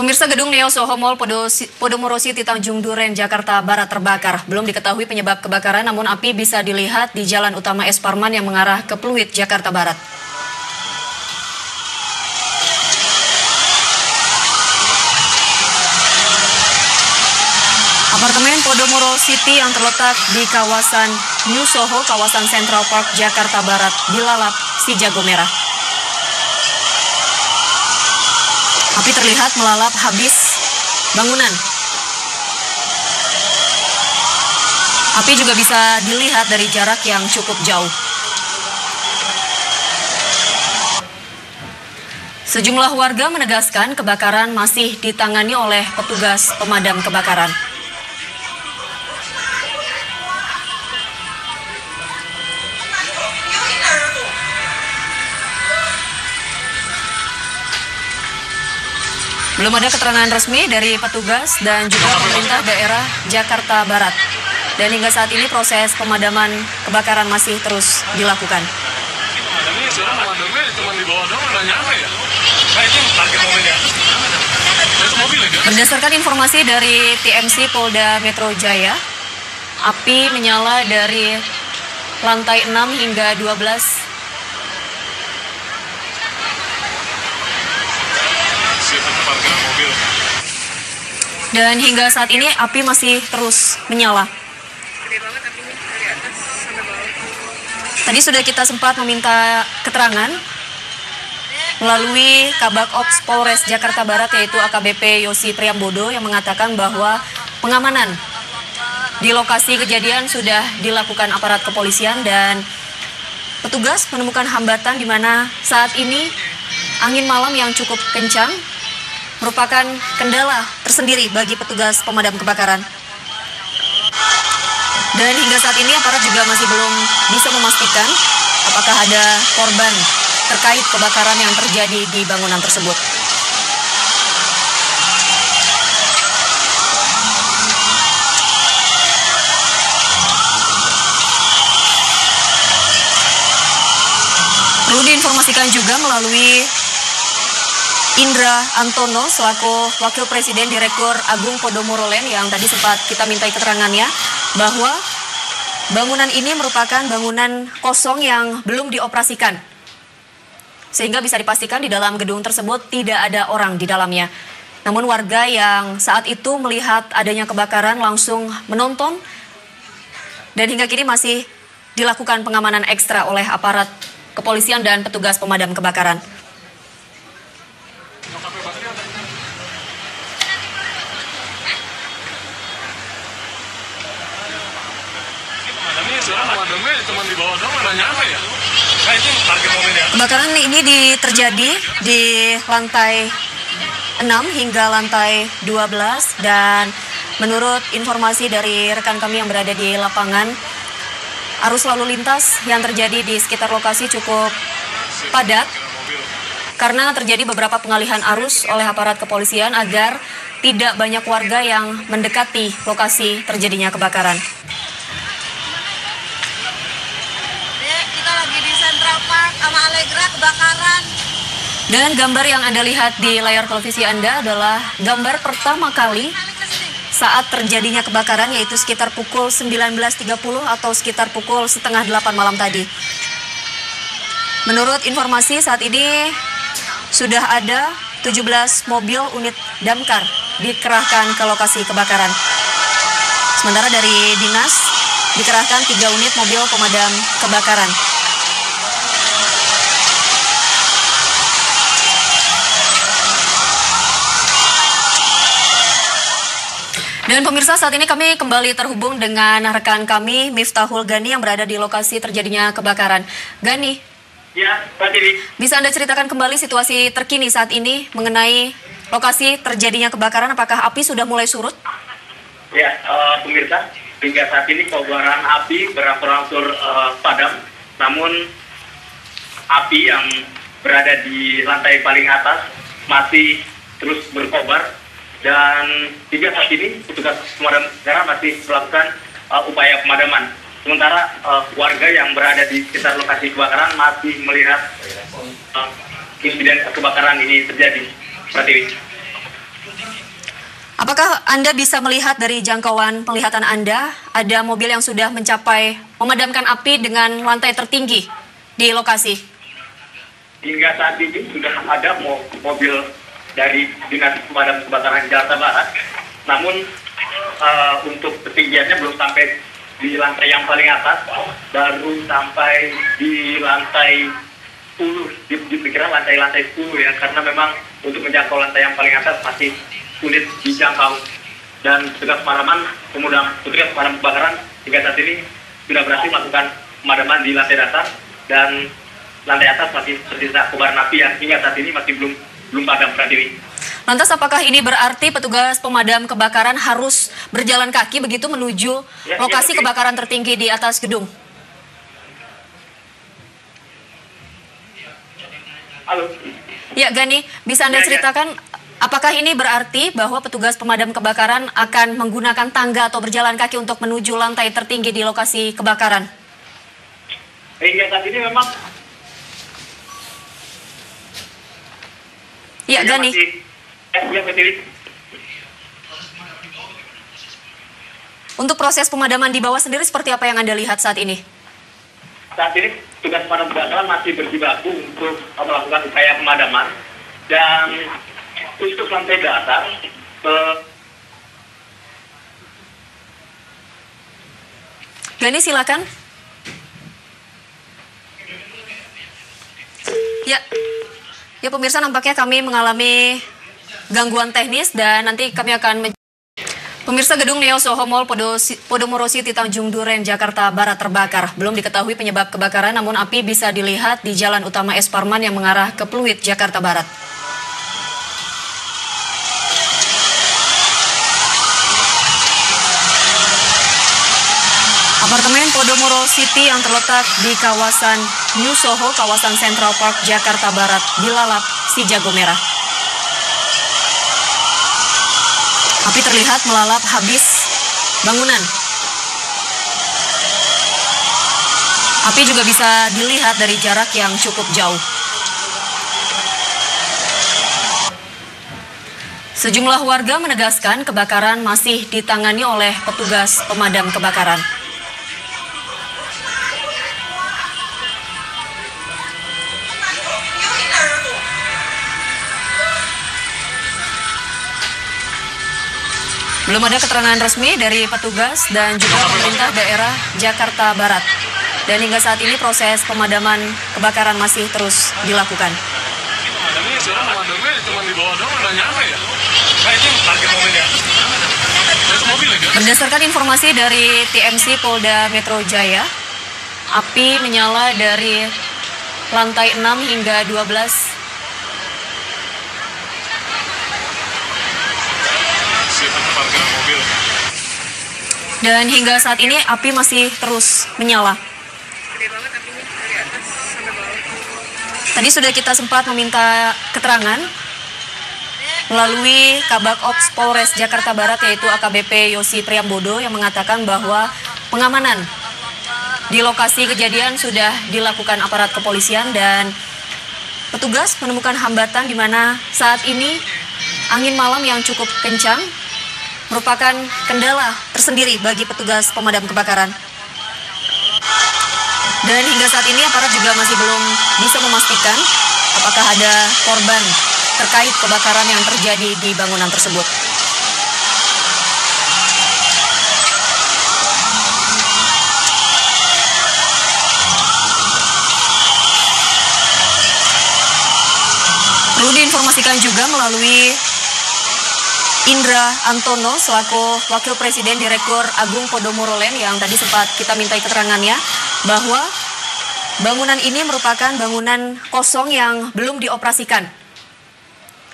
Pemirsa, gedung Neo Soho Mall Podomoro City Tanjung Duren, Jakarta Barat terbakar. Belum diketahui penyebab kebakaran, namun api bisa dilihat di Jalan Utama S. Parman yang mengarah ke Pluit, Jakarta Barat. Apartemen Podomoro City yang terletak di kawasan New Soho, kawasan Central Park, Jakarta Barat, dilalap si jago merah. Api terlihat melalap habis bangunan. Api juga bisa dilihat dari jarak yang cukup jauh. Sejumlah warga menegaskan kebakaran masih ditangani oleh petugas pemadam kebakaran. Belum ada keterangan resmi dari petugas dan juga pemerintah daerah Jakarta Barat. Dan hingga saat ini proses pemadaman kebakaran masih terus dilakukan. Berdasarkan informasi dari TMC Polda Metro Jaya, api menyala dari lantai 6 hingga 12. Dan hingga saat ini api masih terus menyala. Tadi sudah kita sempat meminta keterangan melalui Kabak Ops Polres Jakarta Barat, yaitu AKBP Yosi Priambodo, yang mengatakan bahwa pengamanan di lokasi kejadian sudah dilakukan aparat kepolisian dan petugas menemukan hambatan di mana saat ini angin malam yang cukup kencang merupakan kendala tersendiri bagi petugas pemadam kebakaran. Dan hingga saat ini aparat juga masih belum bisa memastikan apakah ada korban terkait kebakaran yang terjadi di bangunan tersebut. Perlu diinformasikan juga melalui Indra Antono selaku Wakil Presiden Direktur Agung Podomoro Land yang tadi sempat kita mintai keterangannya bahwa bangunan ini merupakan bangunan kosong yang belum dioperasikan. Sehingga bisa dipastikan di dalam gedung tersebut tidak ada orang di dalamnya. Namun warga yang saat itu melihat adanya kebakaran langsung menonton dan hingga kini masih dilakukan pengamanan ekstra oleh aparat kepolisian dan petugas pemadam kebakaran. Kebakaran ini terjadi di lantai 6 hingga lantai 12 dan menurut informasi dari rekan kami yang berada di lapangan, arus lalu lintas yang terjadi di sekitar lokasi cukup padat karena terjadi beberapa pengalihan arus oleh aparat kepolisian agar tidak banyak warga yang mendekati lokasi terjadinya kebakaran. Sama Allegra kebakaran. Dan gambar yang Anda lihat di layar televisi Anda adalah gambar pertama kali saat terjadinya kebakaran, yaitu sekitar pukul 19.30 atau sekitar pukul setengah 8 malam tadi. Menurut informasi saat ini sudah ada 17 mobil unit damkar dikerahkan ke lokasi kebakaran. Sementara dari dinas dikerahkan 3 unit mobil pemadam kebakaran. Dan pemirsa, saat ini kami kembali terhubung dengan rekan kami Miftahul Gani yang berada di lokasi terjadinya kebakaran. Gani, ya, Pak Dewi. Bisa Anda ceritakan kembali situasi terkini saat ini mengenai lokasi terjadinya kebakaran? Apakah api sudah mulai surut? Ya, pemirsa, hingga saat ini kobaran api berangsur-angsur padam, namun api yang berada di lantai paling atas masih terus berkobar. Dan hingga saat ini petugas pemadam kebakaran masih melakukan upaya pemadaman. Sementara warga yang berada di sekitar lokasi kebakaran masih melihat insiden kebakaran ini terjadi. Seperti ini. Apakah Anda bisa melihat dari jangkauan penglihatan Anda, ada mobil yang sudah mencapai memadamkan api dengan lantai tertinggi di lokasi? Hingga saat ini sudah ada mobil dari Dinas Pemadam Kebakaran Jakarta Barat, namun untuk ketinggiannya belum sampai di lantai yang paling atas, baru sampai di lantai 10, diperkirakan lantai 10 ya, karena memang untuk menjangkau lantai yang paling atas masih sulit dijangkau, dan petugas pemadam kebakaran hingga saat ini sudah berhasil melakukan pemadaman di lantai dasar, dan lantai atas masih tersisa kobaran api yang hingga saat ini masih belum padam, Pratiwi. Lantas apakah ini berarti petugas pemadam kebakaran harus berjalan kaki begitu menuju lokasi kebakaran tertinggi di atas gedung? Halo. Ya, Gani, bisa Anda ceritakan apakah ini berarti bahwa petugas pemadam kebakaran akan menggunakan tangga atau berjalan kaki untuk menuju lantai tertinggi di lokasi kebakaran? Hingga saat ini memang ya, Gani. Untuk proses pemadaman di bawah sendiri seperti apa yang Anda lihat saat ini? Saat ini tugas pemadam kebakaran masih berjibaku untuk melakukan upaya pemadaman, dan untuk lantai dasar Gani, silakan. Ya pemirsa, nampaknya kami mengalami gangguan teknis dan nanti kami akan pemirsa, gedung Neo Soho Mall Podomoro City Tanjung Duren Jakarta Barat terbakar. Belum diketahui penyebab kebakaran, namun api bisa dilihat di Jalan Utama S. Parman yang mengarah ke Pluit, Jakarta Barat. Apartemen Podomoro City yang terletak di kawasan New Soho, kawasan Central Park, Jakarta Barat, dilalap si jago merah. Api terlihat melalap habis bangunan. Api juga bisa dilihat dari jarak yang cukup jauh. Sejumlah warga menegaskan kebakaran masih ditangani oleh petugas pemadam kebakaran. Belum ada keterangan resmi dari petugas dan juga pemerintah daerah Jakarta Barat. Dan hingga saat ini proses pemadaman kebakaran masih terus dilakukan. Berdasarkan informasi dari TMC Polda Metro Jaya, api menyala dari lantai 6 hingga 12. Dan hingga saat ini api masih terus menyala. Tadi sudah kita sempat meminta keterangan melalui Kabak Ops Polres Jakarta Barat, yaitu AKBP Yosi Priambodo, yang mengatakan bahwa pengamanan di lokasi kejadian sudah dilakukan aparat kepolisian dan petugas menemukan hambatan di mana saat ini angin malam yang cukup kencang merupakan kendala tersendiri bagi petugas pemadam kebakaran. Dan hingga saat ini aparat juga masih belum bisa memastikan apakah ada korban terkait kebakaran yang terjadi di bangunan tersebut. Perlu diinformasikan juga melalui Indra Antono selaku Wakil Presiden Direktur Agung Podomoro Land yang tadi sempat kita mintai keterangannya bahwa bangunan ini merupakan bangunan kosong yang belum dioperasikan.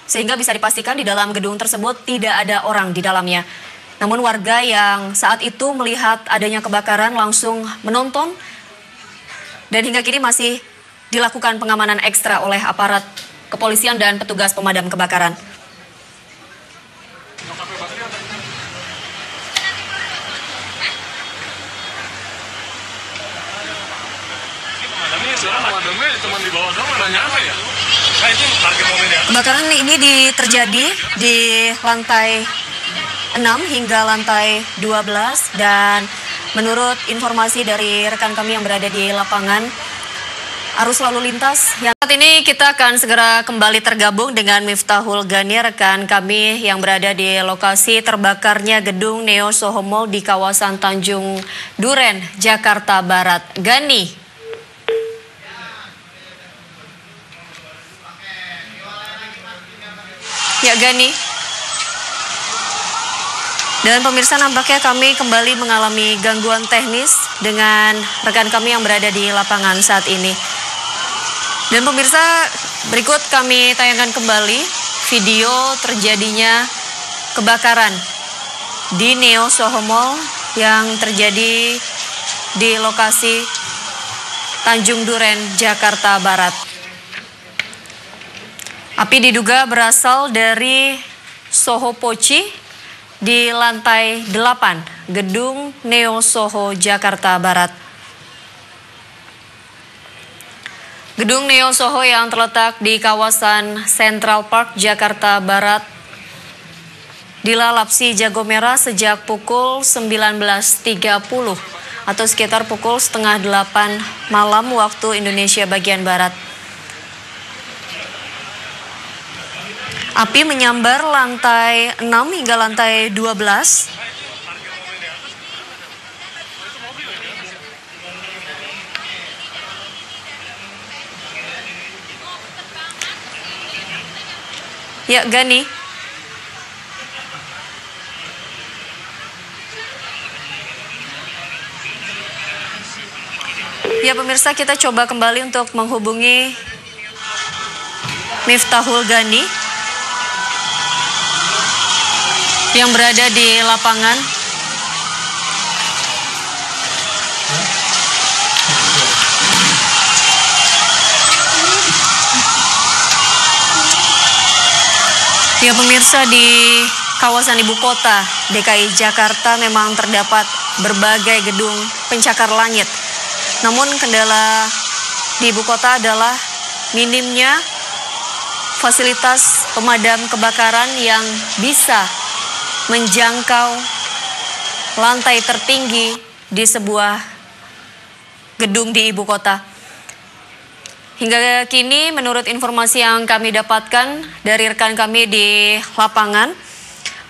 Sehingga bisa dipastikan di dalam gedung tersebut tidak ada orang di dalamnya. Namun warga yang saat itu melihat adanya kebakaran langsung menonton dan hingga kini masih dilakukan pengamanan ekstra oleh aparat kepolisian dan petugas pemadam kebakaran. Ini sekarang pemadamnya cuma di bawah doang, ada nyampe ya? Kebakaran ini terjadi di lantai 6 hingga lantai 12 dan menurut informasi dari rekan kami yang berada di lapangan, arus lalu lintas yang saat ini kita akan segera kembali tergabung dengan Miftahul Gani, rekan kami yang berada di lokasi terbakarnya gedung Neo Soho Mall di kawasan Tanjung Duren, Jakarta Barat. Gani. Ya, Gani. Dan pemirsa, nampaknya kami kembali mengalami gangguan teknis dengan rekan kami yang berada di lapangan saat ini. Dan pemirsa, berikut kami tayangkan kembali video terjadinya kebakaran di Neo Soho Mall yang terjadi di lokasi Tanjung Duren, Jakarta Barat. Api diduga berasal dari Soho Poci di lantai 8 gedung Neo Soho, Jakarta Barat. Gedung Neo Soho yang terletak di kawasan Central Park, Jakarta Barat dilalap si jago merah sejak pukul 19.30 atau sekitar pukul setengah 8 malam waktu Indonesia bagian Barat. Api menyambar lantai 6 hingga lantai 12. Ya, Gani. Ya, pemirsa, kita coba kembali untuk menghubungi Miftahul Gani yang berada di lapangan. Ya, pemirsa, di kawasan ibu kota DKI Jakarta memang terdapat berbagai gedung pencakar langit. Namun kendala di ibu kota adalah minimnya fasilitas pemadam kebakaran yang bisa menjangkau lantai tertinggi di sebuah gedung di ibu kota. Hingga kini menurut informasi yang kami dapatkan dari rekan kami di lapangan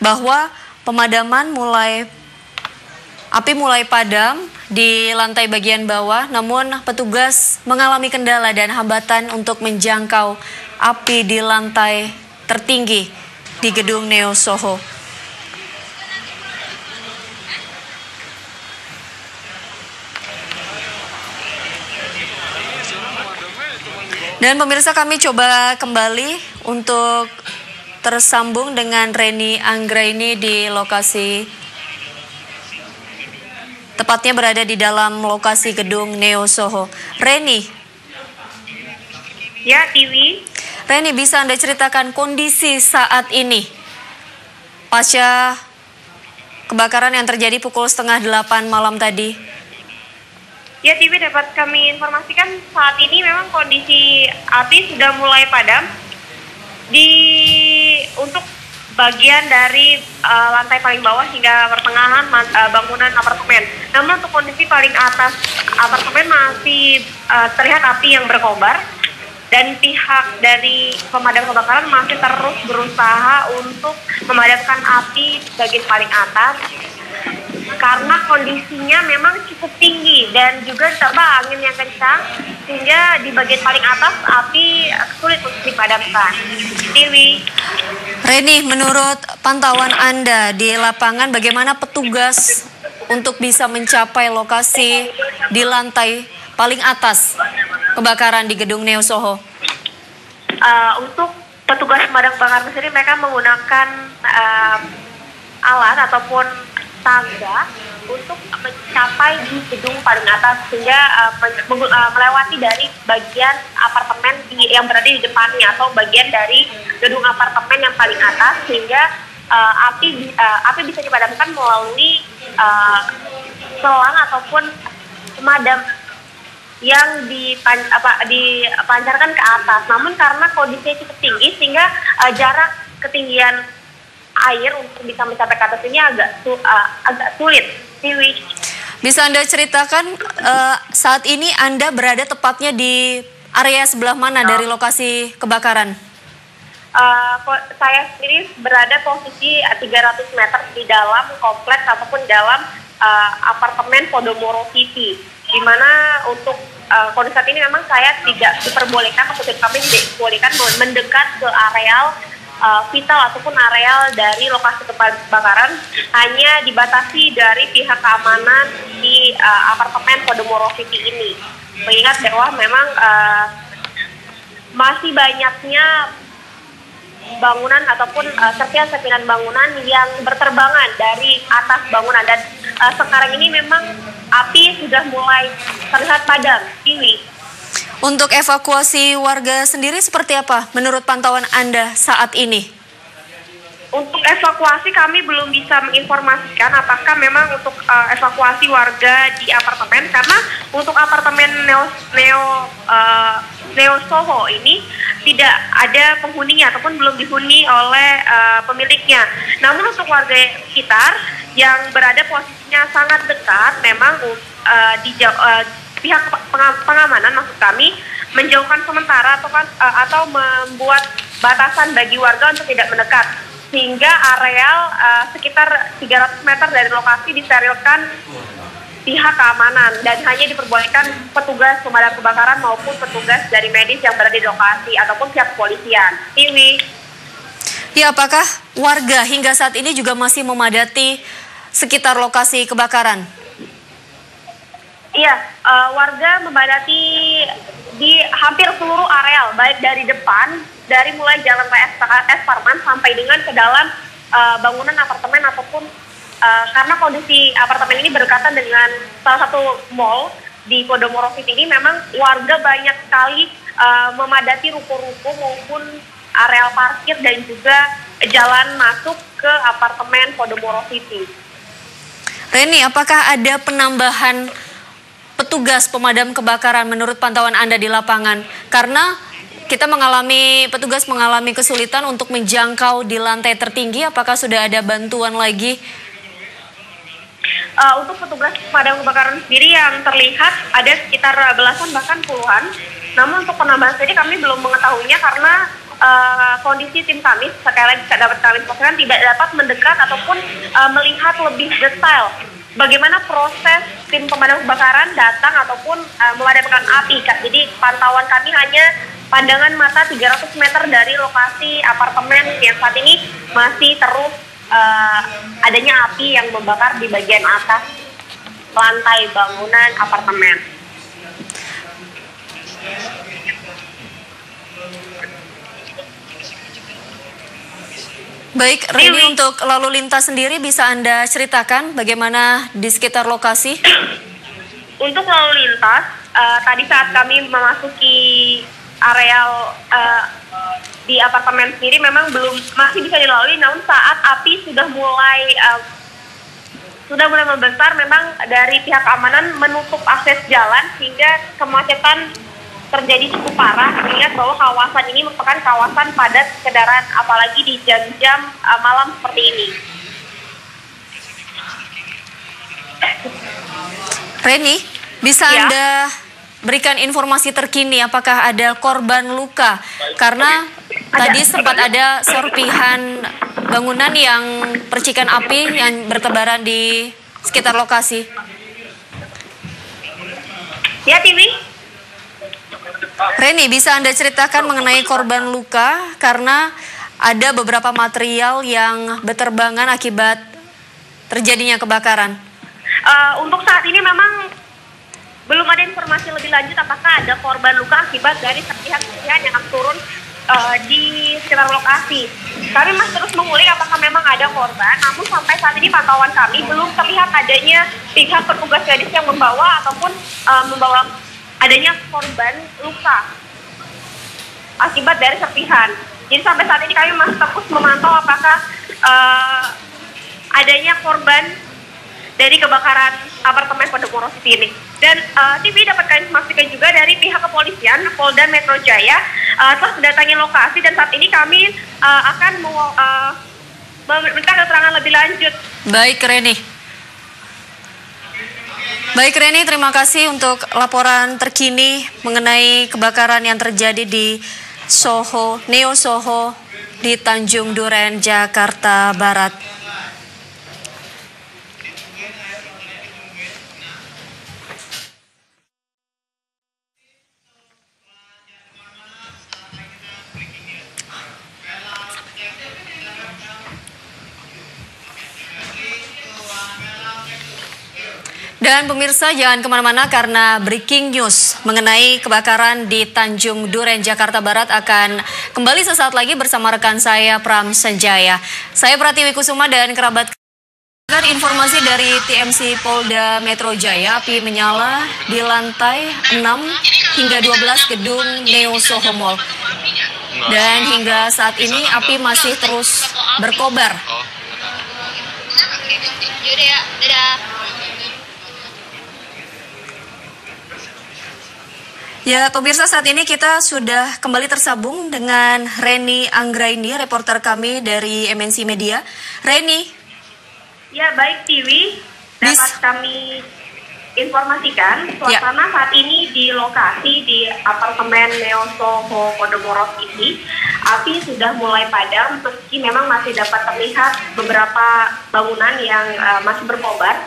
bahwa api mulai padam di lantai bagian bawah, namun petugas mengalami kendala dan hambatan untuk menjangkau api di lantai tertinggi di gedung Neo Soho. Dan pemirsa, kami coba kembali untuk tersambung dengan Reni Anggraini di lokasi, tepatnya berada di dalam lokasi gedung Neo Soho. Reni. Ya, Tiwi. Reni, bisa Anda ceritakan kondisi saat ini pasca kebakaran yang terjadi pukul setengah 8 malam tadi? Ya, TV, dapat kami informasikan saat ini memang kondisi api sudah mulai padam untuk bagian dari lantai paling bawah hingga pertengahan bangunan apartemen. Namun untuk kondisi paling atas apartemen masih terlihat api yang berkobar dan pihak dari pemadam kebakaran masih terus berusaha untuk memadamkan api bagian paling atas. Karena kondisinya memang cukup tinggi dan juga ditambah angin yang kencang sehingga di bagian paling atas api sulit untuk dipadamkan. Tiwi. Reni, menurut pantauan Anda di lapangan bagaimana petugas untuk bisa mencapai lokasi di lantai paling atas kebakaran di gedung Neo Soho? Untuk petugas pemadam kebakaran sendiri mereka menggunakan alat ataupun tangga untuk mencapai di gedung paling atas sehingga melewati dari bagian apartemen yang berada di depannya atau bagian dari gedung apartemen yang paling atas sehingga api bisa dipadamkan melalui selang ataupun pemadam yang dipancarkan ke atas. Namun karena kondisinya cukup tinggi sehingga jarak ketinggian air untuk bisa mencapai ke atas ini agak sulit. Tiwi. Bisa Anda ceritakan saat ini Anda berada tepatnya di area sebelah mana dari lokasi kebakaran? Saya sendiri berada posisi 300 meter di dalam kompleks ataupun dalam apartemen Podomoro City, di mana untuk kondisi saat ini memang saya tidak diperbolehkan, maksudnya kami tidak diperbolehkan mendekat ke areal vital ataupun areal dari lokasi kebakaran, hanya dibatasi dari pihak keamanan di apartemen Podomoro City ini. Mengingat bahwa memang masih banyaknya bangunan ataupun serpihan-serpihan bangunan yang berterbangan dari atas bangunan, dan sekarang ini memang api sudah mulai terlihat padam. Ini untuk evakuasi warga sendiri seperti apa menurut pantauan Anda saat ini? Untuk evakuasi kami belum bisa menginformasikan apakah memang untuk evakuasi warga di apartemen, karena untuk apartemen Neo Soho ini tidak ada penghuninya ataupun belum dihuni oleh pemiliknya. Namun untuk warga sekitar yang berada posisinya sangat dekat, memang pihak pengamanan maksud kami menjauhkan sementara atau membuat batasan bagi warga untuk tidak mendekat, sehingga areal sekitar 300 meter dari lokasi disterilkan pihak keamanan dan hanya diperbolehkan petugas pemadam kebakaran maupun petugas dari medis yang berada di lokasi ataupun pihak kepolisian. Tiwi. Ya, apakah warga hingga saat ini juga masih memadati sekitar lokasi kebakaran? Iya, warga memadati di hampir seluruh areal, baik dari depan, dari mulai Jalan Raya S. Parman sampai dengan ke dalam bangunan apartemen ataupun karena kondisi apartemen ini berdekatan dengan salah satu mall di Podomoro City ini, memang warga banyak sekali memadati ruko-ruko maupun areal parkir dan juga jalan masuk ke apartemen Podomoro City. Reni, apakah ada penambahan petugas pemadam kebakaran menurut pantauan Anda di lapangan? Karena petugas mengalami kesulitan untuk menjangkau di lantai tertinggi, apakah sudah ada bantuan lagi? Untuk petugas pemadam kebakaran sendiri yang terlihat ada sekitar belasan bahkan puluhan. Namun untuk penambahan sendiri kami belum mengetahuinya karena kondisi tim kami, sekali lagi dapat kami informasikan, tidak dapat mendekat ataupun melihat lebih detail bagaimana proses tim pemadam kebakaran datang ataupun memadamkan api. Jadi pantauan kami hanya pandangan mata 300 meter dari lokasi apartemen yang saat ini masih terus adanya api yang membakar di bagian atas lantai bangunan apartemen. Baik, Reni, untuk lalu lintas sendiri bisa Anda ceritakan bagaimana di sekitar lokasi? Untuk lalu lintas, tadi saat kami memasuki areal di apartemen sendiri memang masih bisa dilalui, namun saat api sudah mulai membesar, memang dari pihak keamanan menutup akses jalan sehingga kemacetan terjadi cukup parah, mengingat bahwa kawasan ini merupakan kawasan padat kendaraan, apalagi di jam-jam malam seperti ini. Reni, bisa Anda berikan informasi terkini apakah ada korban luka? Karena tadi sempat ada serpihan bangunan yang percikan api yang bertebaran di sekitar lokasi. Ya, Tiwi. Reni, bisa Anda ceritakan mengenai korban luka karena ada beberapa material yang berterbangan akibat terjadinya kebakaran? Untuk saat ini memang belum ada informasi lebih lanjut apakah ada korban luka akibat dari serpihan-serpihan yang turun di sekitar lokasi. Kami masih terus mengulik apakah memang ada korban, namun sampai saat ini pantauan kami belum terlihat adanya pihak petugas medis yang membawa ataupun membawa adanya korban luka akibat dari serpihan. Jadi sampai saat ini kami masih terus memantau apakah adanya korban dari kebakaran apartemen Podomoro City ini. Dan TV dapat kami informasikan juga dari pihak kepolisian Polda Metro Jaya telah mendatangi lokasi, dan saat ini kami akan meminta keterangan lebih lanjut. Baik, Reni, terima kasih untuk laporan terkini mengenai kebakaran yang terjadi di Neo Soho di Tanjung Duren, Jakarta Barat. Dan pemirsa, jangan kemana-mana karena breaking news mengenai kebakaran di Tanjung Duren, Jakarta Barat akan kembali sesaat lagi bersama rekan saya Pram Senjaya. Saya Pratiwi Kusuma dan kerabat. Informasi dari TMC Polda Metro Jaya, api menyala di lantai 6 hingga 12 gedung Neo Soho Mall. Dan hingga saat ini api masih terus berkobar. Yaudah ya, dadah. Ya, pemirsa, saat ini kita sudah kembali tersambung dengan Reni Anggraini, reporter kami dari MNC Media. Reni. Ya, baik Tiwi, dapat kami informasikan suasana saat ini di lokasi di apartemen Neo Soho Podomoro City. Api sudah mulai padam, meski memang masih dapat terlihat beberapa bangunan yang masih berkobar.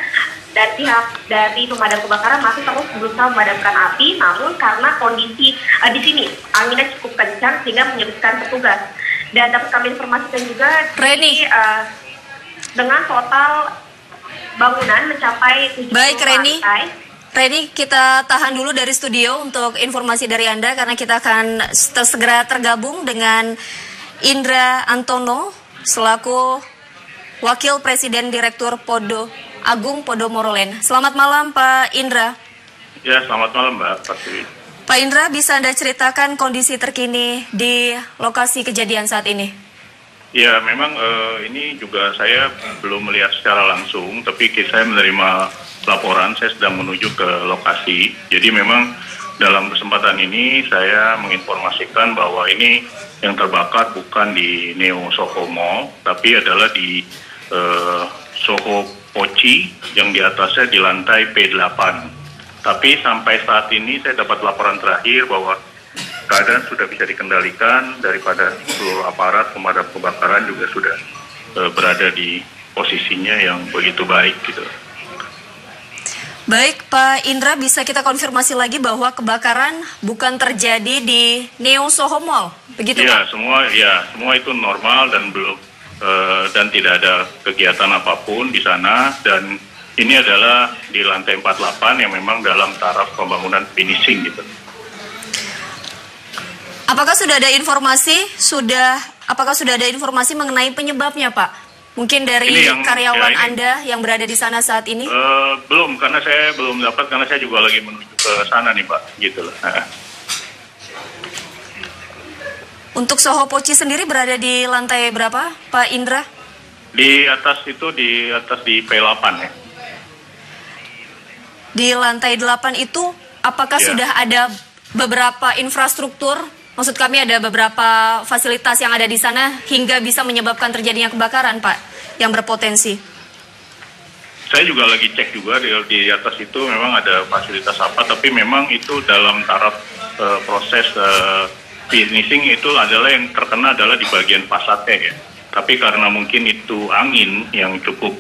Dan pihak dari pemadam kebakaran masih terus berusaha memadamkan api, namun karena kondisi di sini anginnya cukup kencang sehingga menyulitkan petugas. Dan dapat kami informasikan juga Reni, dengan total bangunan mencapai 70 baik, lantai. Reni, kita tahan dulu dari studio untuk informasi dari Anda karena kita akan segera tergabung dengan Indra Antono selaku Wakil Presiden Direktur Agung Podomoro Land. Selamat malam Pak Indra. Ya, selamat malam Mbak Pratiwi. Pak Indra, bisa Anda ceritakan kondisi terkini di lokasi kejadian saat ini? Ya, memang ini juga saya belum melihat secara langsung, tapi saya menerima laporan, saya sedang menuju ke lokasi. Jadi memang dalam kesempatan ini saya menginformasikan bahwa ini yang terbakar bukan di Neo Soho Mall, tapi adalah di Soho Poci yang di atasnya di lantai P8. Tapi sampai saat ini saya dapat laporan terakhir bahwa keadaan sudah bisa dikendalikan daripada seluruh aparat pemadam kebakaran juga sudah berada di posisinya yang begitu baik gitu. Baik Pak Indra, bisa kita konfirmasi lagi bahwa kebakaran bukan terjadi di Neo Soho Mall, begitu ya, Pak? Semua itu normal dan belum dan tidak ada kegiatan apapun di sana, dan ini adalah di lantai 48 yang memang dalam taraf pembangunan finishing gitu. Apakah sudah ada informasi mengenai penyebabnya Pak? Mungkin dari karyawan Anda yang berada di sana saat ini? Belum, karena saya belum dapat, karena saya juga lagi menuju ke sana nih Pak, gitu loh. Untuk Soho Poci sendiri berada di lantai berapa, Pak Indra? Di atas di P8 ya. Di lantai 8 itu, apakah sudah ada beberapa infrastruktur? Maksud kami ada beberapa fasilitas yang ada di sana hingga bisa menyebabkan terjadinya kebakaran, Pak, yang berpotensi. Saya juga lagi cek juga di atas itu memang ada fasilitas apa, tapi memang itu dalam taraf proses finishing itu adalah yang terkena adalah di bagian fasadnya ya. Tapi karena mungkin itu angin yang cukup,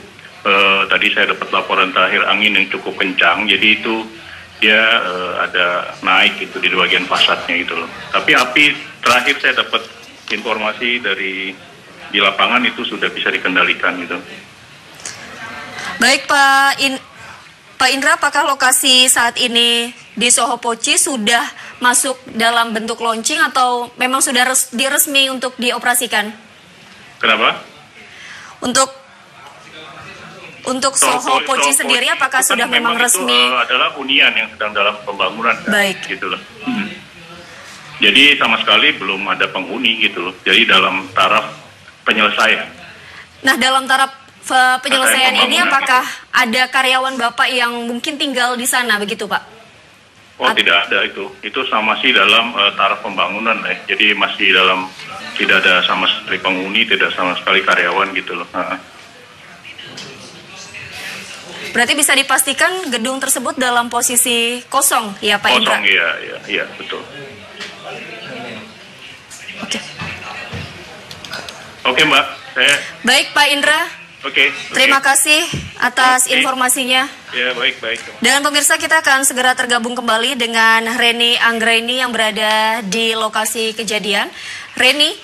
tadi saya dapat laporan terakhir angin yang cukup kencang, jadi itu dia ada naik itu di bagian fasadnya gitu loh. Tapi api terakhir saya dapat informasi di lapangan itu sudah bisa dikendalikan gitu. Baik Pak Indra, apakah lokasi saat ini di Soho Poci sudah masuk dalam bentuk launching atau memang sudah diresmi untuk dioperasikan? Kenapa? Untuk Soho Poci sendiri apakah sudah memang resmi? Itu adalah hunian yang sedang dalam pembangunan. Baik. Gitu loh. Jadi sama sekali belum ada penghuni gitu loh. Jadi dalam taraf penyelesaian. Nah, dalam taraf penyelesaian ini apakah ada karyawan Bapak yang mungkin tinggal di sana begitu Pak? Oh tidak ada itu masih dalam taraf pembangunan jadi masih dalam, tidak ada sama sekali penghuni, tidak sama sekali karyawan gitu loh. Berarti bisa dipastikan gedung tersebut dalam posisi kosong ya Pak Indra? Kosong, iya betul. Oke Mbak, saya... Baik Pak Indra. Oke. Terima kasih atas informasinya. Ya baik. Dan pemirsa, kita akan segera tergabung kembali dengan Reni Anggraini yang berada di lokasi kejadian. Reni,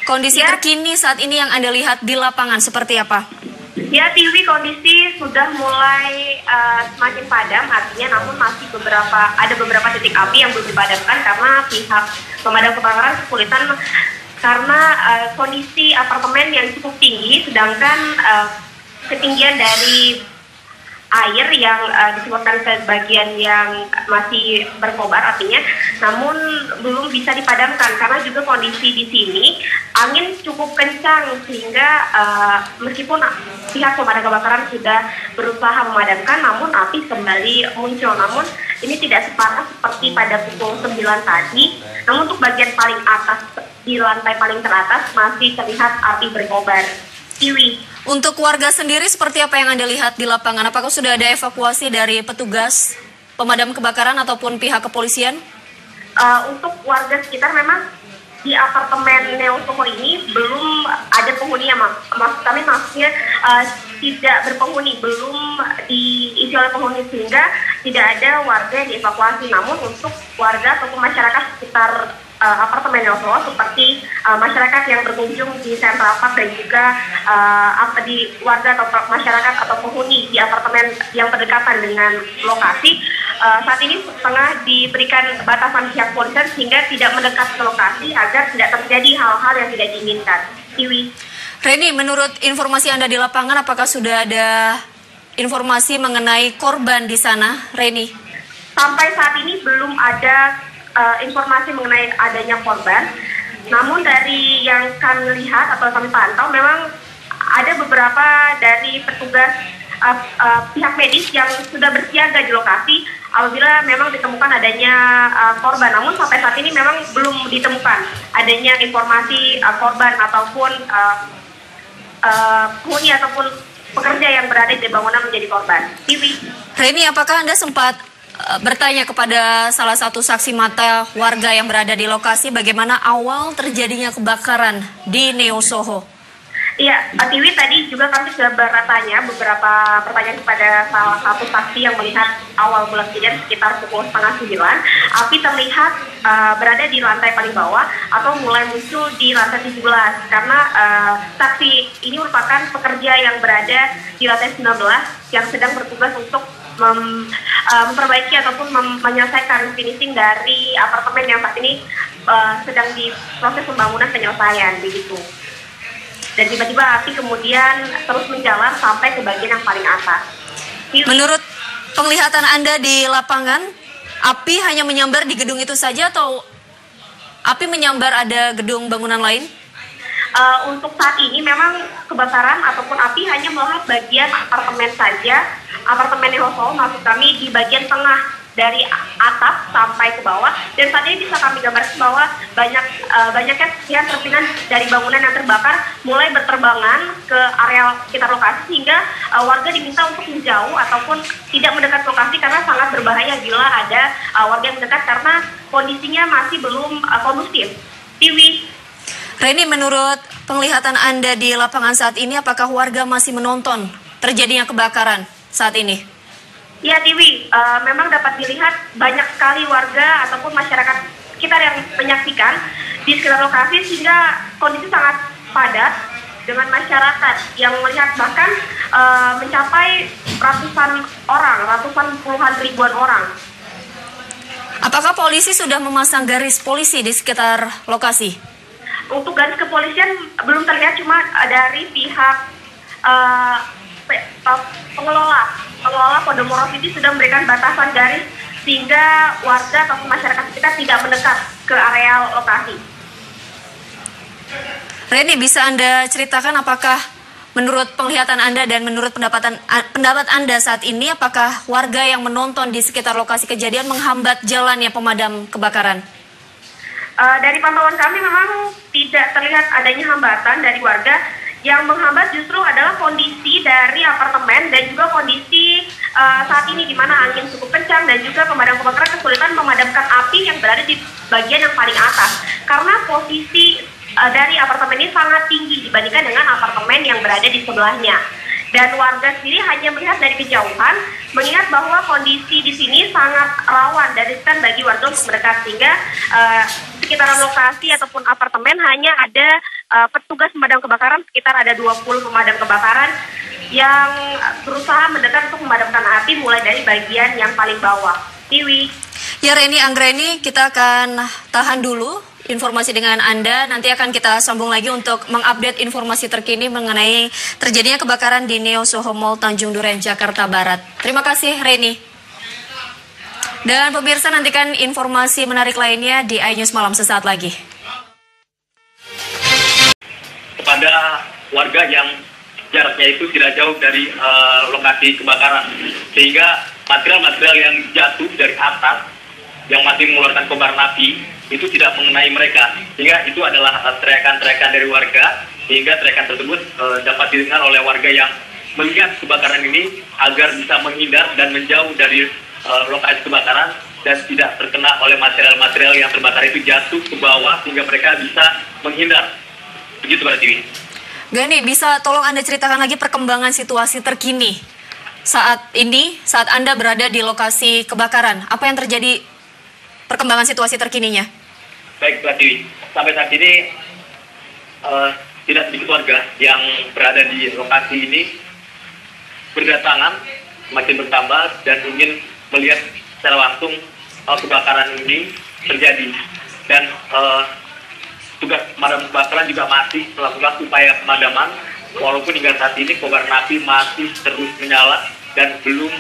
kondisi terkini saat ini yang Anda lihat di lapangan seperti apa? Ya, TV kondisi sudah mulai semakin padam, artinya namun masih ada beberapa titik api yang belum dipadamkan karena pihak pemadam kebakaran kesulitan karena kondisi apartemen yang cukup tinggi, sedangkan ketinggian dari air yang disebutkan ke bagian yang masih berkobar artinya, namun belum bisa dipadamkan karena juga kondisi di sini angin cukup kencang sehingga meskipun pihak pemadam kebakaran sudah berusaha memadamkan, namun api kembali muncul. Namun ini tidak separah seperti pada pukul 9 tadi. Namun untuk bagian paling atas, di lantai paling teratas masih terlihat api berkobar. Iwi. Untuk warga sendiri seperti apa yang Anda lihat di lapangan? Apakah sudah ada evakuasi dari petugas pemadam kebakaran ataupun pihak kepolisian? Untuk warga sekitar memang di apartemen Neosoho ini belum ada penghuni yang maksudnya tidak berpenghuni, belum diisi oleh penghuni sehingga tidak ada warga yang dievakuasi. Namun untuk warga ataupun masyarakat sekitar apartemen Neosoho seperti masyarakat yang berkunjung di Central Park dan juga di warga atau masyarakat atau penghuni di apartemen yang berdekatan dengan lokasi saat ini tengah diberikan batasan pihak polisian sehingga tidak mendekat ke lokasi agar tidak terjadi hal-hal yang tidak diinginkan. Iwi. Reni, menurut informasi Anda di lapangan, apakah sudah ada informasi mengenai korban di sana, Reni? Sampai saat ini belum ada informasi mengenai adanya korban. Namun dari yang kami lihat atau kami pantau, memang ada beberapa dari petugas pihak medis yang sudah bersiaga di lokasi apabila memang ditemukan adanya korban. Namun sampai saat ini memang belum ditemukan adanya informasi korban ataupun penghuni ataupun pekerja yang berada di bangunan menjadi korban. Tiwi. Reni, apakah Anda sempat bertanya kepada salah satu saksi mata warga yang berada di lokasi bagaimana awal terjadinya kebakaran di Neosoho? Iya, Tiwi, tadi juga kami sudah bertanya beberapa pertanyaan kepada salah satu saksi yang melihat awal mula kejadian sekitar pukul 8:30. Api terlihat berada di lantai paling bawah atau mulai muncul di lantai 17 karena saksi ini merupakan pekerja yang berada di lantai 19 yang sedang bertugas untuk memperbaiki ataupun menyelesaikan finishing dari apartemen yang saat ini sedang di proses pembangunan penyelesaian begitu. Dan tiba-tiba api kemudian terus menjalar sampai ke bagian yang paling atas. Menurut penglihatan Anda di lapangan, api hanya menyambar di gedung itu saja atau api menyambar ada gedung bangunan lain? Untuk saat ini memang kebakaran ataupun api hanya melahap bagian apartemen saja, apartemen Neosoho maksud kami di bagian tengah dari atap sampai ke bawah, dan saat ini bisa kami gambarkan bahwa banyaknya sekian serpihan dari bangunan yang terbakar mulai berterbangan ke area sekitar lokasi sehingga warga diminta untuk menjauh ataupun tidak mendekat lokasi karena sangat berbahaya bila ada warga yang mendekat karena kondisinya masih belum kondusif. Tiwi. Reni, menurut penglihatan Anda di lapangan saat ini, apakah warga masih menonton terjadinya kebakaran saat ini? Ya, Tiwi, memang dapat dilihat banyak sekali warga ataupun masyarakat sekitar yang menyaksikan di sekitar lokasi sehingga kondisi sangat padat dengan masyarakat yang melihat bahkan mencapai ratusan puluhan ribuan orang. Apakah polisi sudah memasang garis polisi di sekitar lokasi? Untuk garis kepolisian belum terlihat, cuma dari pihak pengelola Podomoro City sudah memberikan batasan garis sehingga warga atau masyarakat sekitar tidak mendekat ke area lokasi. Reni, bisa Anda ceritakan apakah menurut penglihatan Anda dan menurut pendapat Anda saat ini, apakah warga yang menonton di sekitar lokasi kejadian menghambat jalannya pemadam kebakaran? Dari pantauan kami memang tidak terlihat adanya hambatan dari warga. Yang menghambat justru adalah kondisi dari apartemen dan juga kondisi saat ini di mana angin cukup kencang dan juga pemadam kebakaran kesulitan memadamkan api yang berada di bagian yang paling atas. Karena posisi dari apartemen ini sangat tinggi dibandingkan dengan apartemen yang berada di sebelahnya. Dan warga sendiri hanya melihat dari kejauhan, mengingat bahwa kondisi di sini sangat rawan dan riskan bagi warga untuk mendekat, sehingga sekitaran lokasi ataupun apartemen hanya ada petugas pemadam kebakaran, sekitar ada 20 pemadam kebakaran yang berusaha mendekat untuk memadamkan api mulai dari bagian yang paling bawah. Tiwi. Ya, Reni Anggreni, kita akan tahan dulu informasi dengan Anda. Nanti akan kita sambung lagi untuk mengupdate informasi terkini mengenai terjadinya kebakaran di Neo Soho Mall Tanjung Duren, Jakarta Barat. Terima kasih, Reni. Dan pemirsa, nantikan informasi menarik lainnya di iNews Malam sesaat lagi. Kepada warga yang jaraknya itu tidak jauh dari lokasi kebakaran, sehingga material-material yang jatuh dari atas yang masih mengeluarkan kobaran api itu tidak mengenai mereka, sehingga itu adalah teriakan-teriakan dari warga, sehingga teriakan tersebut dapat didengar oleh warga yang melihat kebakaran ini agar bisa menghindar dan menjauh dari lokasi kebakaran dan tidak terkena oleh material-material yang terbakar itu jatuh ke bawah sehingga mereka bisa menghindar. Begitu, Mbak Tiwi. Gani, bisa tolong Anda ceritakan lagi perkembangan situasi terkini saat ini, saat Anda berada di lokasi kebakaran. Apa yang terjadi, perkembangan situasi terkininya? Baik, Mbak Tiwi. Sampai saat ini tidak sedikit warga yang berada di lokasi ini berdatangan, makin bertambah dan ingin melihat secara langsung kebakaran ini terjadi. Dan tugas pemadam kebakaran juga masih melakukan upaya pemadaman, walaupun hingga saat ini kobaran api masih terus menyala dan belum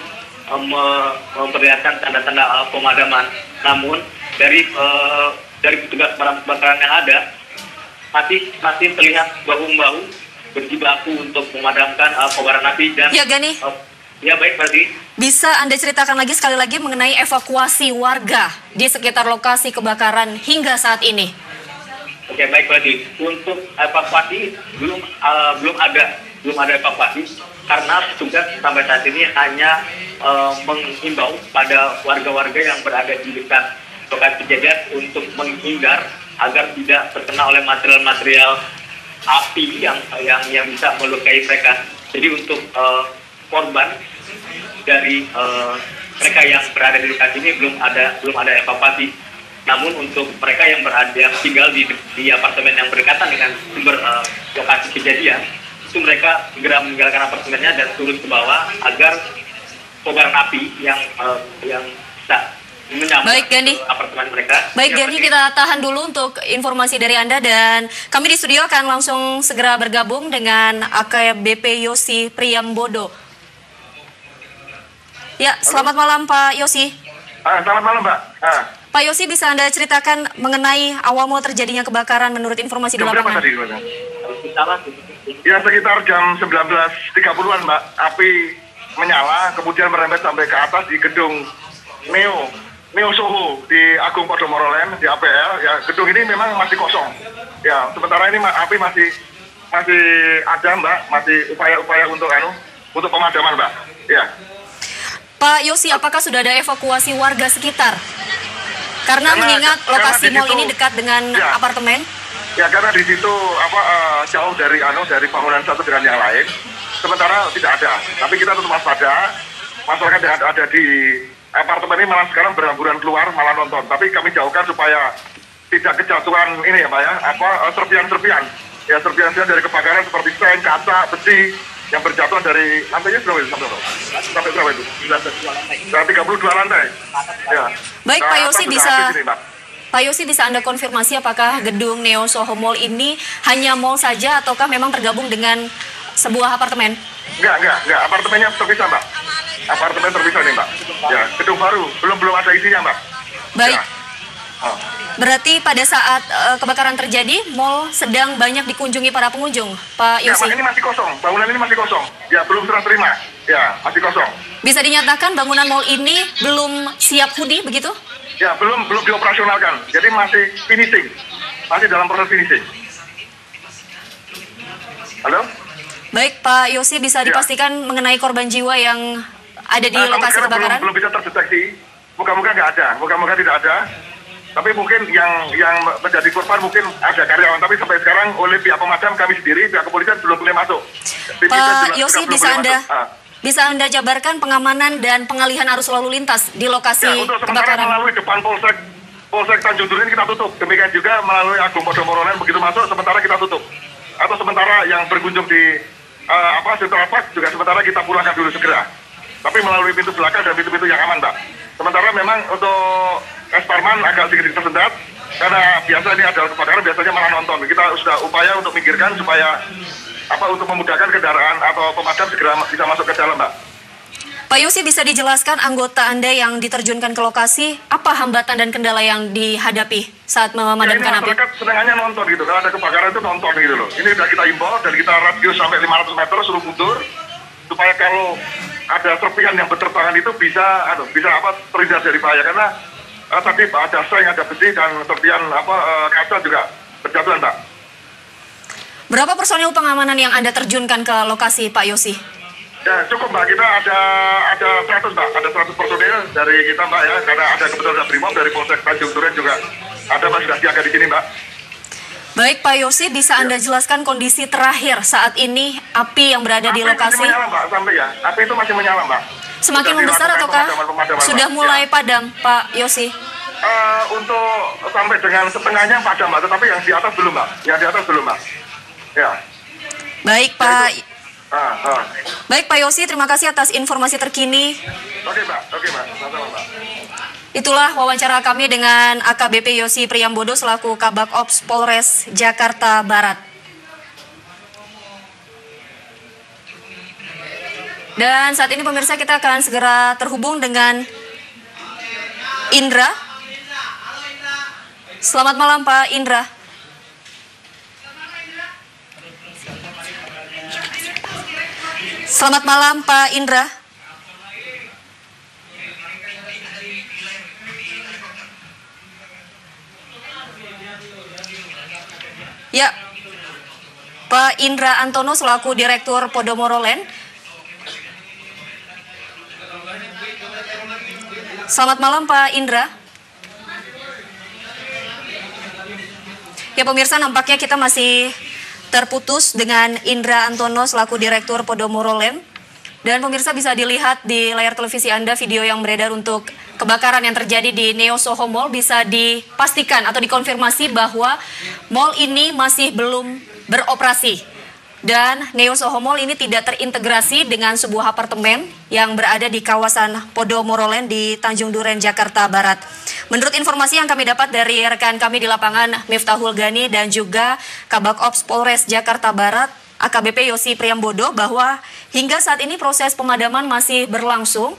memperlihatkan tanda-tanda pemadaman. Namun dari petugas pemadam kebakaran yang ada masih terlihat bahu-bahu berjibaku untuk memadamkan kobaran api. Dan ya, Gani. Ya, baik, berarti. Bisa Anda ceritakan lagi sekali lagi mengenai evakuasi warga di sekitar lokasi kebakaran hingga saat ini? Oke, baik, berarti. Untuk evakuasi belum ada evakuasi karena petugas sampai saat ini hanya menghimbau pada warga-warga yang berada di dekat lokasi kejadian untuk menghindar agar tidak terkena oleh material-material api yang bisa melukai mereka. Jadi untuk korban dari mereka yang berada di lokasi ini belum ada evakuasi. Namun untuk mereka yang tinggal di apartemen yang berdekatan dengan sumber lokasi kejadian, itu mereka segera meninggalkan apartemennya dan turun ke bawah agar kobaran api yang bisa menyambar apartemen mereka. Baik, Gani, kita tahan dulu untuk informasi dari Anda dan kami di studio akan langsung segera bergabung dengan AKBP Yosi Priambodo. Ya, selamat malam Pak Yosi. Selamat malam, Mbak. Pak Yosi, bisa Anda ceritakan mengenai awal mula terjadinya kebakaran menurut informasi di lapangan? Ya, sekitar jam 19.30-an, Mbak. Api menyala, kemudian merembet sampai ke atas di gedung Neo Soho di Agung Podomoro Land, di APL. Ya, gedung ini memang masih kosong. Ya, sementara ini api masih ada, Mbak. Masih upaya-upaya untuk pemadaman, Mbak. Ya. Pak Yosi, apakah sudah ada evakuasi warga sekitar? Karena mengingat lokasi mal ini dekat dengan apartemen. Ya, karena di situ jauh dari bangunan satu dengan yang lain. Sementara tidak ada. Tapi kita tetap waspada. Masyarakat yang ada di apartemen ini malah sekarang berhamburan keluar, malah nonton. Tapi kami jauhkan supaya tidak kejatuhan ini ya, Pak ya. Serpian-serpian. Ya, serpian-serpian dari kebakaran seperti sen, kaca, besi yang berjatuhan dari lantainya berapa itu? Sampai berapa itu? 32 lantai. Ya. Baik, Pak Yosi, bisa Anda konfirmasi apakah gedung Neo Soho Mall ini hanya mall saja ataukah memang tergabung dengan sebuah apartemen? Enggak. Apartemennya terpisah, Mbak. Apartemen terpisah nih, Mbak. Ya, gedung baru. Belum ada isinya, Mbak. Baik. Ya. Berarti pada saat kebakaran terjadi, mal sedang banyak dikunjungi para pengunjung, Pak Ya, Yosi? Pak, ini masih kosong. Bangunan ini masih kosong. Ya, belum serah terima. Ya, masih kosong. Bisa dinyatakan bangunan mal ini belum siap huni, begitu? Ya, belum dioperasionalkan. Jadi masih finishing. Masih dalam proses finishing. Halo? Baik, Pak Yosi, bisa Ya. dipastikan mengenai korban jiwa yang ada di Sampai lokasi sekarang kebakaran? belum bisa terdeteksi. Moga-moga nggak ada. Moga-moga tidak ada. Tapi mungkin yang menjadi korban mungkin ada karyawan. Tapi sampai sekarang oleh pihak pemadam kami sendiri, pihak kepolisian belum boleh masuk. Tim kita Pak juga Yosi, belum boleh masuk. bisa Anda jabarkan pengamanan dan pengalihan arus lalu lintas di lokasi Ya, untuk sementara kebakaran? melalui depan Polsek Tanjung Duren kita tutup. Demikian juga melalui Agung Podomoro Lain begitu masuk, sementara kita tutup. Atau sementara yang berkunjung di Central Park juga sementara kita pulangkan dulu segera. Tapi melalui pintu belakang dan pintu-pintu yang aman, Mbak. Sementara memang untuk Esparman agak sedikit tersendat karena biasa ini adalah kebakaran biasanya malah nonton. Kita sudah upaya untuk minggirkan supaya untuk memudahkan kendaraan atau pemadam segera bisa masuk ke dalam, Mbak. Pak Yosi, bisa dijelaskan anggota Anda yang diterjunkan ke lokasi, apa hambatan dan kendala yang dihadapi saat memadamkan ini api? masyarakat senangannya nonton gitu. Kalau ada kebakaran itu nonton gitu loh. Ini sudah kita imbau dan kita radius sampai 500 meter suruh mundur supaya kalau ada serpihan yang berterbangan itu bisa terhindar dari bahaya karena tadi ada seng, ada besi dan serpihan kaca juga berjatuhan, Mbak. Berapa personil pengamanan yang Anda terjunkan ke lokasi, Pak Yosi? Ya cukup, Mbak, kita ada 100, Mbak, ada 100 personil dari kita, Mbak, ya, karena ada kebetulan dari Brimob, dari Polsek Tanjung Duren juga ada, Mbak, sudah siaga di sini, Mbak. Baik, Pak Yosi, bisa Anda jelaskan kondisi terakhir saat ini api yang berada di lokasi? Masih menyala, Mbak, sampai ya, api itu masih menyala, Mbak. Semakin Sudah membesar dilakukan ataukah pemadaman, sudah Mbak. mulai Ya. padam, Pak Yosi? Untuk sampai dengan setengahnya padam, Mbak, tetapi yang di atas belum, Mbak. Yang di atas belum, Mbak. Ya. Baik, Pak. Ah. Baik, Pak Yosi, terima kasih atas informasi terkini. Oke, Mbak. Sama-sama, Mbak. Itulah wawancara kami dengan AKBP Yosi Priyambodo selaku Kabak Ops Polres Jakarta Barat. Dan saat ini pemirsa kita akan segera terhubung dengan Indra. Selamat malam, Pak Indra. Selamat malam, Pak Indra. Ya, Pak Indra Antono selaku Direktur Podomoro Land. Selamat malam, Pak Indra. Ya, pemirsa, nampaknya kita masih terputus dengan Indra Antono selaku Direktur Podomoro Land. Dan pemirsa bisa dilihat di layar televisi Anda video yang beredar untuk kebakaran yang terjadi di Neo Soho Mall. Bisa dipastikan atau dikonfirmasi bahwa mall ini masih belum beroperasi. Dan Neo Soho Mall ini tidak terintegrasi dengan sebuah apartemen yang berada di kawasan Podomoro Land di Tanjung Duren, Jakarta Barat. Menurut informasi yang kami dapat dari rekan kami di lapangan Miftahul Gani dan juga Kabak Ops Polres Jakarta Barat, AKBP Yosi Priyambodo, bahwa hingga saat ini proses pemadaman masih berlangsung.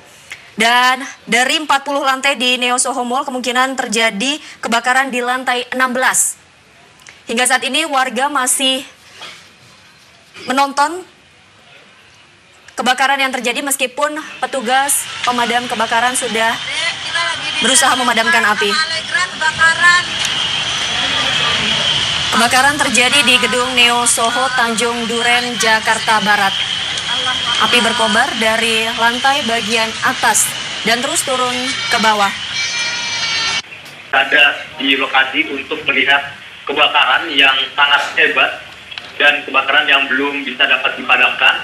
Dan dari 40 lantai di Neo Soho Mall kemungkinan terjadi kebakaran di lantai 16. Hingga saat ini warga masih menonton kebakaran yang terjadi meskipun petugas pemadam kebakaran sudah berusaha memadamkan api. Kebakaran terjadi di gedung Neo Soho Tanjung Duren, Jakarta Barat. Api berkobar dari lantai bagian atas dan terus turun ke bawah. Ada di lokasi untuk melihat kebakaran yang sangat hebat dan kebakaran yang belum bisa dapat dipadamkan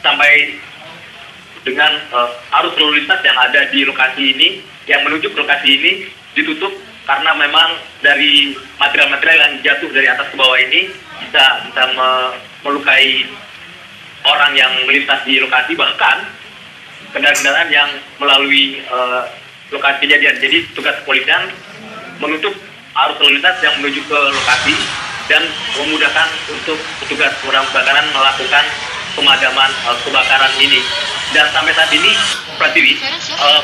sampai dengan arus lalu lintas yang ada di lokasi ini, yang menuju ke lokasi ini ditutup karena memang dari material-material yang jatuh dari atas ke bawah ini bisa melukai orang yang melintas di lokasi, bahkan kendaraan-kendaraan yang melalui lokasi kejadian. Jadi tugas kepolisian menutup arus lalu lintas yang menuju ke lokasi dan memudahkan untuk petugas pemadam kebakaran melakukan pemadaman kebakaran ini. Dan sampai saat ini, Pratiwi,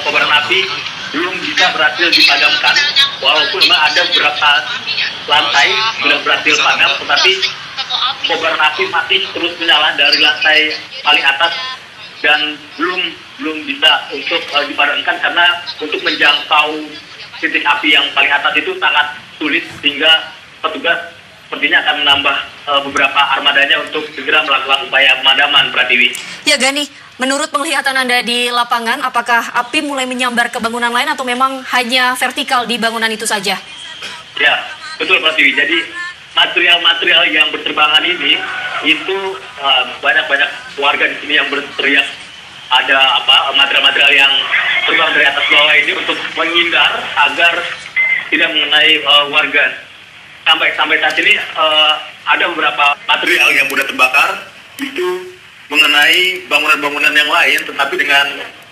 kobaran api belum bisa berhasil dipadamkan walaupun memang ada beberapa lantai sudah berhasil padam, tetapi kobaran api masih terus menyala dari lantai paling atas dan belum bisa untuk dipadamkan karena untuk menjangkau titik api yang paling atas itu sangat sulit, sehingga petugas sepertinya akan menambah beberapa armadanya untuk segera melakukan upaya pemadaman, Pratiwi. Ya Gani, menurut penglihatan Anda di lapangan, apakah api mulai menyambar ke bangunan lain atau memang hanya vertikal di bangunan itu saja? Ya, betul Pratiwi. Jadi material-material yang berterbangan ini itu banyak warga di sini yang berteriak ada material-material yang terbang dari atas bawah ini untuk menghindar agar tidak mengenai warga. Sampai saat ini ada beberapa material yang mudah terbakar itu mengenai bangunan-bangunan yang lain, tetapi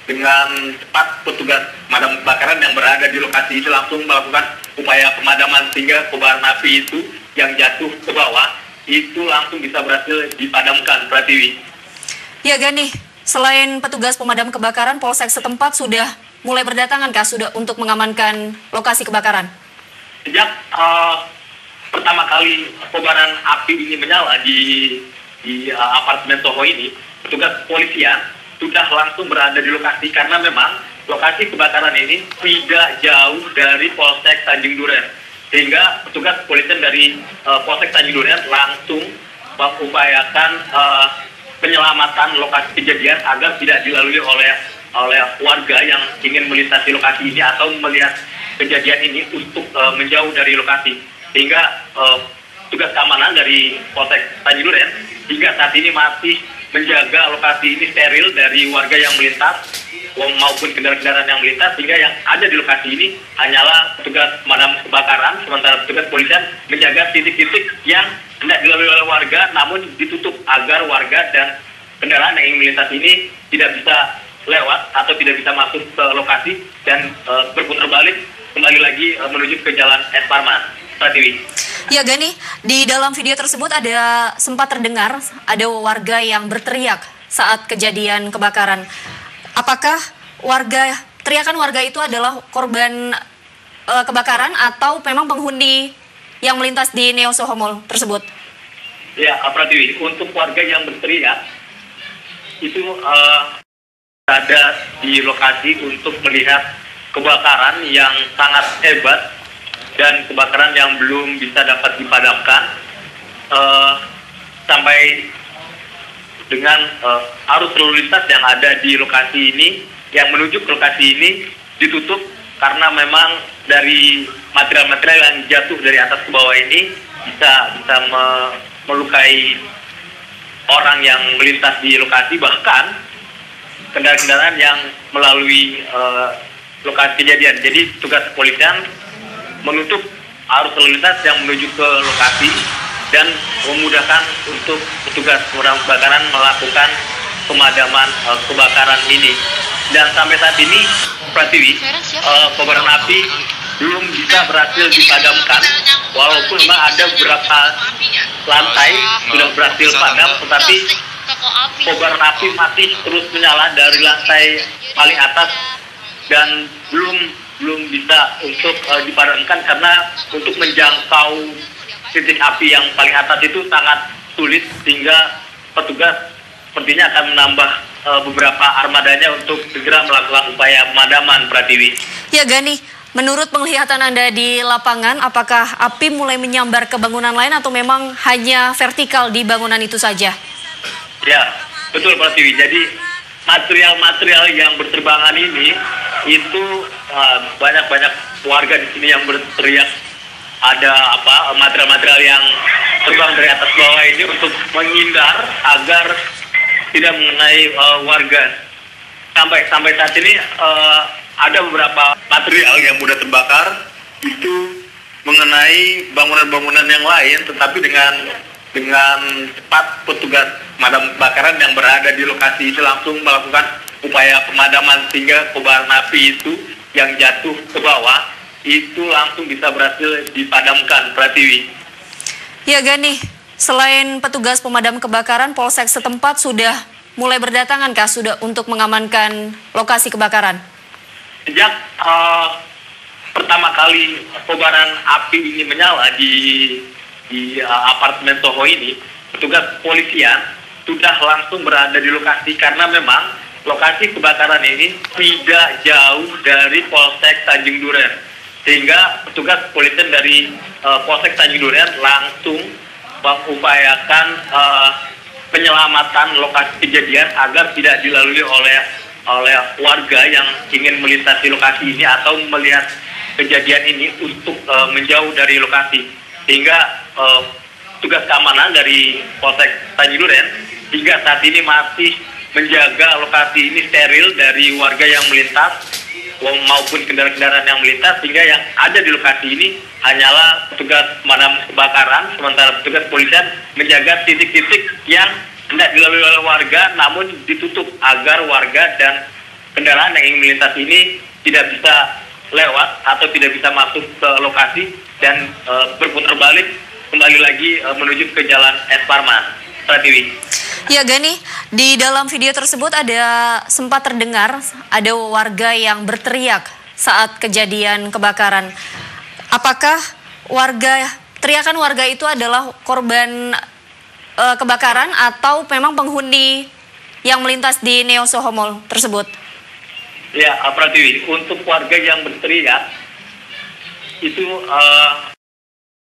dengan cepat petugas pemadam kebakaran yang berada di lokasi itu langsung melakukan upaya pemadaman sehingga kobaran api itu yang jatuh ke bawah itu langsung bisa berhasil dipadamkan, Pratiwi. Ya Gani, selain petugas pemadam kebakaran, Polsek setempat sudah mulai berdatangan kah sudah untuk mengamankan lokasi kebakaran? Sejak pertama kali kobaran api ini menyala di apartemen Soho ini, petugas kepolisian sudah langsung berada di lokasi karena memang lokasi kebakaran ini tidak jauh dari Polsek Tanjung Duren, sehingga petugas kepolisian dari Polsek Tanjung Duren langsung mengupayakan penyelamatan lokasi kejadian agar tidak dilalui oleh warga yang ingin melintasi lokasi ini atau melihat kejadian ini untuk menjauh dari lokasi, sehingga tugas keamanan dari Polsek Tanjung Duren hingga saat ini masih menjaga lokasi ini steril dari warga yang melintas maupun kendaraan-kendaraan yang melintas, sehingga yang ada di lokasi ini hanyalah petugas pemadam kebakaran, sementara petugas polisian menjaga titik-titik yang tidak dilalui oleh warga namun ditutup agar warga dan kendaraan yang ingin melintas ini tidak bisa lewat atau tidak bisa masuk ke lokasi dan berputar balik kembali lagi menuju ke Jalan Es Parman. Pratiwi. Ya Gani, di dalam video tersebut ada sempat terdengar ada warga yang berteriak saat kejadian kebakaran. Apakah teriakan warga itu adalah korban kebakaran atau memang penghuni yang melintas di Neo Soho Mall tersebut? Ya, Pratiwi, untuk warga yang berteriak itu ada di lokasi untuk melihat kebakaran yang sangat hebat dan kebakaran yang belum bisa dapat dipadamkan sampai dengan arus lalu lintas yang ada di lokasi ini yang menuju ke lokasi ini ditutup karena memang dari material-material yang jatuh dari atas ke bawah ini bisa melukai orang yang melintas di lokasi, bahkan kendaraan-kendaraan yang melalui lokasi kejadian. Jadi tugas kepolisian menutup arus lalu lintas yang menuju ke lokasi dan memudahkan untuk petugas pemadam kebakaran melakukan pemadaman kebakaran ini. Dan sampai saat ini, Pratiwi, kobaran api belum bisa berhasil dipadamkan, walaupun memang ada beberapa lantai sudah berhasil padam, tetapi kobaran api masih terus menyala dari lantai paling atas dan belum bisa untuk dipadamkan karena untuk menjangkau titik api yang paling atas itu sangat sulit, sehingga petugas sepertinya akan menambah beberapa armadanya untuk segera melakukan upaya pemadaman, Pratiwi. Ya Gani, menurut penglihatan Anda di lapangan, apakah api mulai menyambar ke bangunan lain atau memang hanya vertikal di bangunan itu saja? Ya, betul Pratiwi. Jadi material-material yang berterbangan ini itu banyak warga di sini yang berteriak ada material-material yang terbang dari atas bawah ini untuk menghindar agar tidak mengenai warga. Sampai saat ini ada beberapa material yang mudah terbakar itu mengenai bangunan-bangunan yang lain, tetapi dengan cepat petugas pemadam kebakaran yang berada di lokasi itu langsung melakukan upaya pemadaman sehingga kobaran api itu yang jatuh ke bawah itu langsung bisa berhasil dipadamkan, Pratiwi. Ya Gani, selain petugas pemadam kebakaran, Polsek setempat sudah mulai berdatangan kah sudah untuk mengamankan lokasi kebakaran? Sejak pertama kali kobaran api ini menyala di apartemen Soho ini, petugas kepolisian sudah langsung berada di lokasi karena memang lokasi kebakaran ini tidak jauh dari Polsek Tanjung Duren, sehingga petugas kepolisian dari Polsek Tanjung Duren langsung mengupayakan penyelamatan lokasi kejadian agar tidak dilalui oleh warga yang ingin melintasi lokasi ini atau melihat kejadian ini untuk menjauh dari lokasi, sehingga tugas keamanan dari Polsek Tanjung Duren hingga saat ini masih menjaga lokasi ini steril dari warga yang melintas maupun kendaraan-kendaraan yang melintas, sehingga yang ada di lokasi ini hanyalah petugas pemadam kebakaran, sementara petugas kepolisian menjaga titik-titik yang hendak dilalui oleh warga namun ditutup agar warga dan kendaraan yang ingin melintas ini tidak bisa lewat atau tidak bisa masuk ke lokasi dan berputar balik kembali lagi menuju ke Jalan Es Parman. Pratiwi. Ya Gani, di dalam video tersebut sempat terdengar ada warga yang berteriak saat kejadian kebakaran. Apakah teriakan warga itu adalah korban kebakaran atau memang penghuni yang melintas di Neo Soho Mall tersebut? Ya, Pratiwi, untuk warga yang berteriak itu